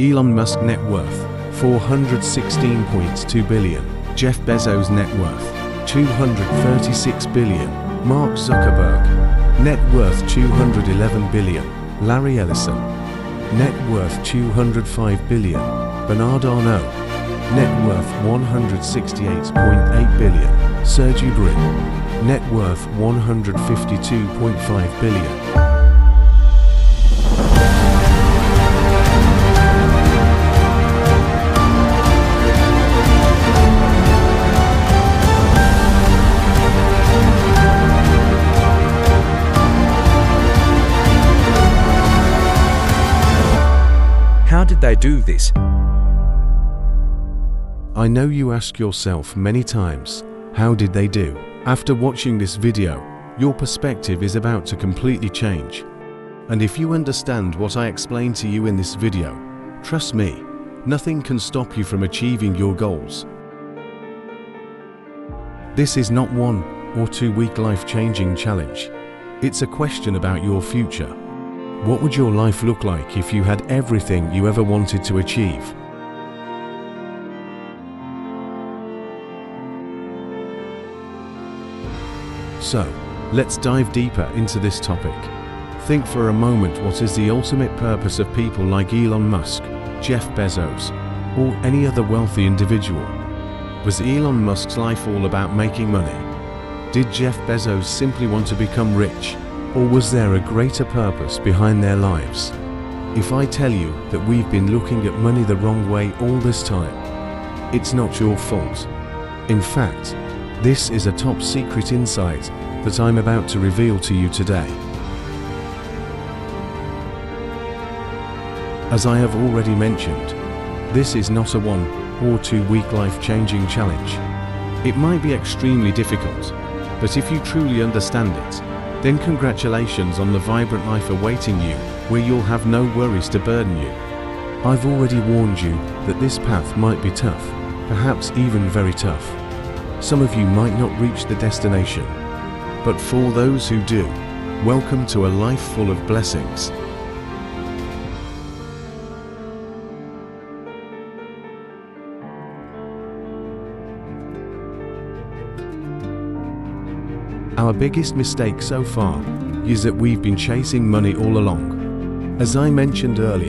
Elon Musk net worth, $416.2 billion. Jeff Bezos net worth, $236 billion. Mark Zuckerberg, net worth $211 billion. Larry Ellison, net worth $205 billion. Bernard Arnault, net worth $168.8 billion. Sergey Brin, net worth $152.5 billion. How did they do this? I know you ask yourself many times, how did they do? After watching this video, your perspective is about to completely change. And if you understand what I explained to you in this video, trust me, nothing can stop you from achieving your goals. This is not 1 or 2 week life-changing challenge. It's a question about your future. What would your life look like if you had everything you ever wanted to achieve? So, let's dive deeper into this topic. Think for a moment, what is the ultimate purpose of people like Elon Musk, Jeff Bezos, or any other wealthy individual? Was Elon Musk's life all about making money? Did Jeff Bezos simply want to become rich? Or was there a greater purpose behind their lives? If I tell you that we've been looking at money the wrong way all this time, it's not your fault. In fact, this is a top secret insight that I'm about to reveal to you today. As I have already mentioned, this is not a 1 or 2 week life-changing challenge. It might be extremely difficult, but if you truly understand it, then congratulations on the vibrant life awaiting you, where you'll have no worries to burden you. I've already warned you that this path might be tough, perhaps even very tough. Some of you might not reach the destination, but for those who do, welcome to a life full of blessings. Our biggest mistake so far is that we've been chasing money all along. As I mentioned earlier,